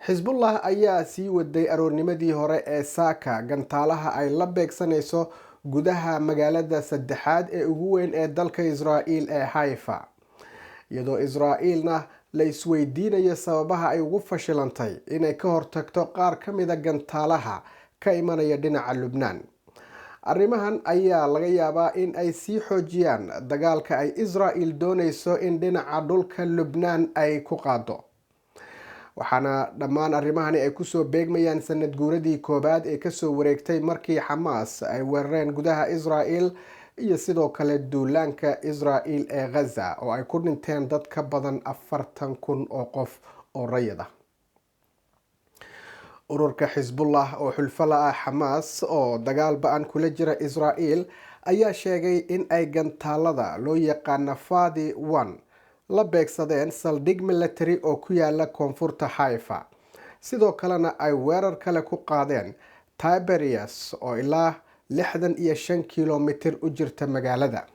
xisbullah ayaa sii waday aroornimadii hore ee saaka gantaalaha ay la beegsanayso gudaha magaalada saddexaad ee ugu weyn ee dalka Israa'iil ee Haifa, iyadoo Israa'iilna la isweydiinayo sababaha ay ugu fashilantay inay ka hortagto qaar ka mid ah gantaalaha ka imanaya dhinaca Lubnaan. Arrimahan ayaa laga yaabaa in ay sii xoojiyaan dagaalka ay Israa'iil doonayso in dhinaca dhulka Lubnaan ay ku qaado. waxaana dhammaan arrimahani ay kusoo beegmayaan sanad guuradii koobaad ee kasoo wareegtay markii Xamaas ay weerareen gudaha Israa'iil iyo sidoo kale duulaanka Israa'iil ee Gaza oo ay ku dhinteen dad ka badan 40,000 oo qof oo rayid ah. ururka xisbullah oo xulfo la ah Xamaas oo dagaal ba'an kula jira Israa'iil ayaa sheegay in ay gantaalada loo yaqaan Fadi 1 la beegsadeen saldhig military oo ku yaala koonfurta Haifa, sidoo kalena ay weerar kale ku qaadeen Tiberias oo ilaa 65 kilomitir u jirta magaalada.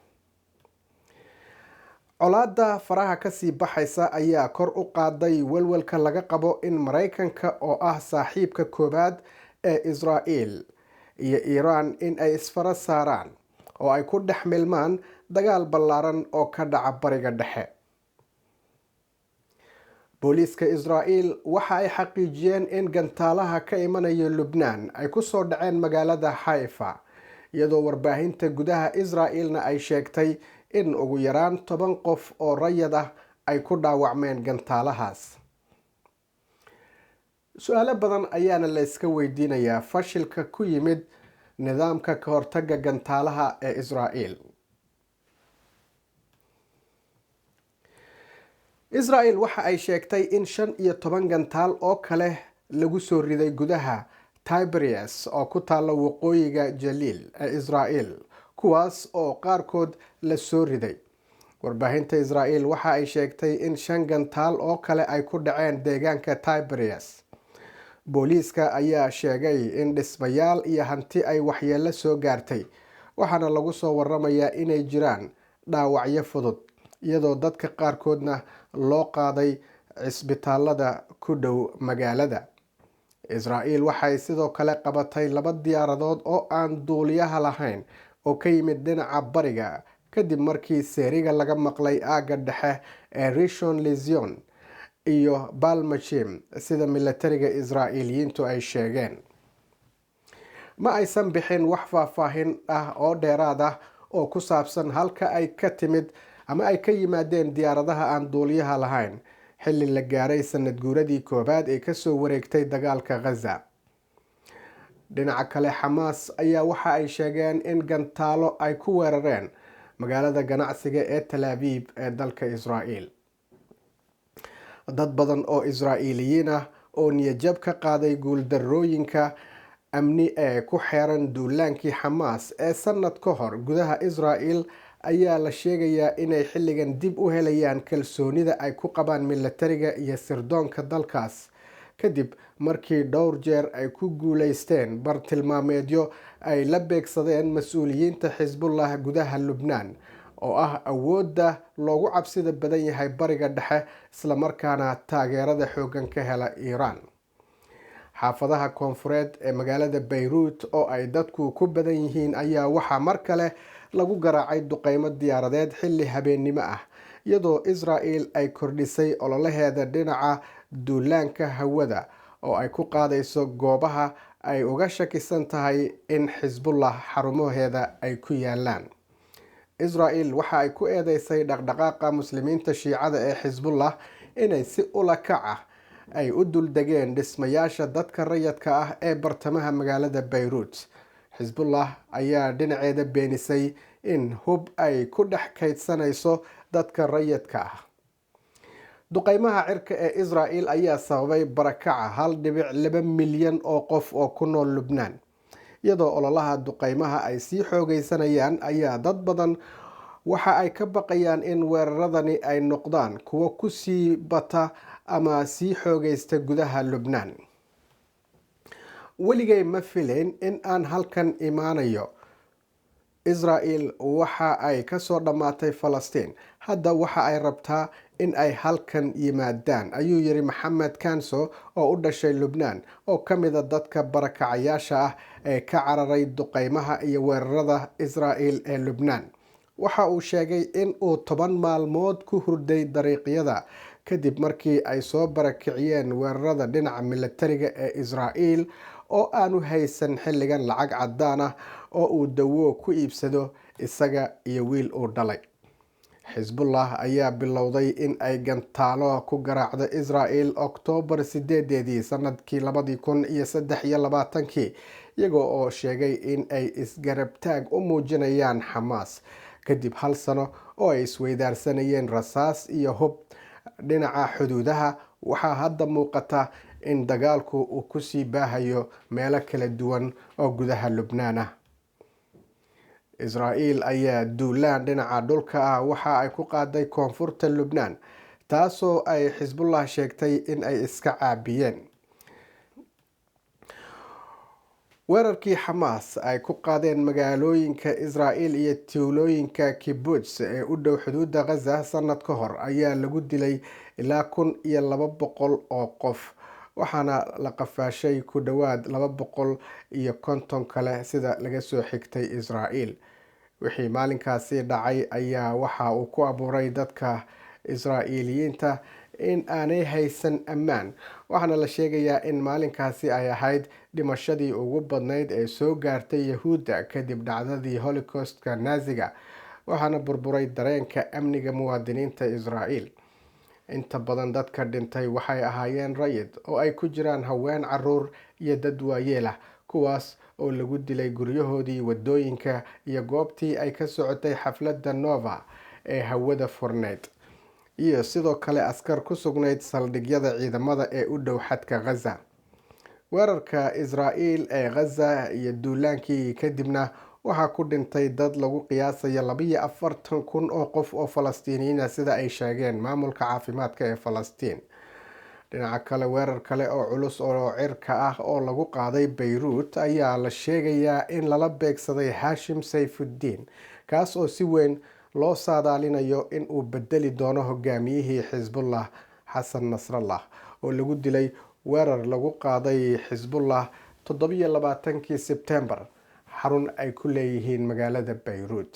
colaadda faraha kasii baxaysa ayaa kor u qaaday walwalka laga qabo in Mareykanka oo ah saaxiibka koobaad ee Israa'iil iyo Iiraan in ay isfara saaraan oo ay ku dhex milmaan dagaal ballaaran oo ka dhaca bariga dhexe. booliiska Israa'iil waxa ay xaqiijiyeen in gantaalaha ka imanaya Lubnaan ay ku soo dhaceen magaalada Haifa, iyadoo warbaahinta gudaha Israa'iilna ay sheegtay in ugu yaraan 10 qof oo rayid ah ay ku dhaawacmeen gantaalahaas. su'aalo badan ayaana la iska weydiinayaa fashilka ku yimid nidaamka ka hortagga gantaalaha ee Israa'iil. Israa'iil waxa ay sheegtay in 15 gantaal oo kale lagu soo riday gudaha Tiberias oo ku taalla waqooyiga Jaliil ee Israa'iil, kuwaas oo qaarkood la soo riday. warbaahinta Israa'iil waxa ay sheegtay in 5 gantaal oo kale ay ku dhaceen deegaanka Tiberias. booliiska ayaa sheegay in dhismayaal iyo hanti ay waxyeello soo gaartay, waxaana lagu soo waramayaa inay jiraan dhaawacyo fudud, iyadoo dadka qaarkoodna loo qaaday cisbitaalada ku dhow magaalada. Israa'iil waxay sidoo kale qabatay 2 diyaaradood oo aan duuliyaha lahayn oo ka yimid dhinaca bariga kadib markii seeriga laga maqlay aagga dhexe ee Rishon LeZion iyo Balmashim, sida militariga Israa'iiliyiintu ay sheegeen. ma aysan bixin wax faahfaahin ah oo dheeraad ah oo ku saabsan halka ay ka timid ama ay ka yimaadeen diyaaradaha aan duuliyaha lahayn xilli la gaaray sanad guuradii koobaad ee kasoo wareegtay dagaalka Gaza. dhinaca kale, Xamaas ayaa waxa ay sheegeen in gantaalo ay ku weerareen magaalada ganacsiga ee Tel Aviv ee dalka Israa'iil. dad badan oo Israa'iiliyiin ah oo niyad-jab ka qaaday guuldarrooyinka amni ee ku xeeran duulaankii Xamaas ee sanad ka hor gudaha Israa'iil ayaa la sheegayaa inay xilligan dib u helayaan kalsoonida ay ku qabaan militariga iyo sirdoonka dalkaas, kadib markii dhowr jeer ay ku guuleysteen bartilmaameedyo ay la beegsadeen mas-uuliyiinta xisbullah gudaha Lubnaan oo ah awoodda loogu cabsida badan yahay bariga dhexe, islamarkaana taageerada xooggan ka hela Iiraan. xaafadaha koonfureed ee magaalada Beirut oo ay dadku ku badan yihiin ayaa waxaa mar kale lagu garaacay duqeymo diyaaradeed xilli habeennimo ah, iyadoo Israa'iil ay kordhisay ololaheeda dhinaca duulaanka hawada oo ay ku qaadayso goobaha ay uga shakisan tahay in xisbullah xarumaheeda ay ku yaalaan. Israa'iil waxa ay ku eedeysay dhaqdhaqaaqa muslimiinta Shiicada ee xisbullah inay si ula kac ah ay u duldegeen dhismayaasha dadka rayidka ah ee bartamaha magaalada Beirut. xisbullah ayaa dhinaceeda beenisay in hub ay ku dhex kaydsanayso dadka rayidka ah. duqeymaha cirka ee Israa'iil ayaa sababay barakaca 1.2 milyan oo qof oo ku nool Lubnaan, iyadoo ololaha duqeymaha ay sii xoogaysanayaan ayaa dad badan waxa ay ka baqayaan in weeraradani ay noqdaan kuwo ku sii bata ama sii xoogaysta gudaha Lubnaan. weligay ma filayn in aan halkan imaanayo, Israel waxa ay ka soo dhammaatay Falastiin, hadda waxa ay rabtaa in ay halkan yimaadaan, ayuu yiri Maxamed Kanso oo u dhashay Lubnaan oo ka mid ah dadka barakacayaasha ah ee ka cararay duqeymaha iyo weerarada Israel ee Lubnaan. Waxa uu sheegay in uu 10 maalmood ku hurday dariiqyada kadib markii ay soo barakiciyeen weerarada dhinaca militariga ee Israel oo aanu haysan xilligan lacag caddaan ah oo uu dawo ku iibsado isaga iyo wiil uu dhalay. Xisbullah ayaa bilowday in ay gantaalo ku garaacdo Israel Oktoobar 8 sanadkii 2023 iyagoo oo sheegay in ay isgarab taag u muujinayaan Xamaas kadib hal sano oo ay isweydaarsanayeen rasaas iyo hub dhinaca xuduudaha. Waxaa hadda muuqata in dagaalku uu ku sii baahayo meelo kala duwan oo gudaha Lubnaan ah. Israel ayaa duulaan dhinaca dhulka ah waxa ay ku qaaday koonfurta Lubnaan, taasoo ay Xisbullah sheegtay in ay iska caabiyeen. Weerarkii Xamaas ay ku qaadeen magaalooyinka Israel iyo tuulooyinka Kibbutz ee u dhow xuduudda Gaza sanad ka hor ayaa lagu dilay ilaa 1,200 oo qof, waxaana la qafaashay ku dhowaad 250 kale sida laga soo xigtay Israel. Wixii maalinkaasi dhacay ayaa waxa uu ku abuuray dadka Israa'iiliyiinta in aanay haysan ammaan, waxaana la sheegayaa in maalinkaasi ay ahayd dhimashadii ugu badnayd ee soo gaartay Yahuudda kadib dhacdadii Holocaust-ka Naaziga, waxaana burburay dareenka amniga muwaadiniinta Israel. Inta badan dadka dhintay waxay ahaayeen rayid oo ay ku jiraan haween, carruur iyo dad waayeel ah, kuwaas oo lagu dilay guryahoodii, wadooyinka iyo goobtii ay ka socotay xafladda Nova ee hawada furneed, iyo sidoo kale askar ku sugnayd saldhigyada ciidamada ee u dhow xadka Gaza. Weerarka Israel ee Gaza iyo duulaankii kadibna waxaa ku dhintay dad lagu qiyaasayo 42,000 oo qof oo Falastiiniyiin ah sida ay sheegeen maamulka caafimaadka ee Falastiin. Dhinaca kale, weerar kale oo culus oo cirka ah oo lagu qaaday Beirut ayaa la sheegayaa in lala beegsaday Hashim Saifuddin, kaas oo si weyn loo saadaalinayo in uu bedeli doono hogaamiyihii Xisbullah Xasan Nasrallah oo lagu dilay weerar lagu qaaday Xisbullah 27 Sebtembar, xarun ay ku leeyihiin magaalada Beirut.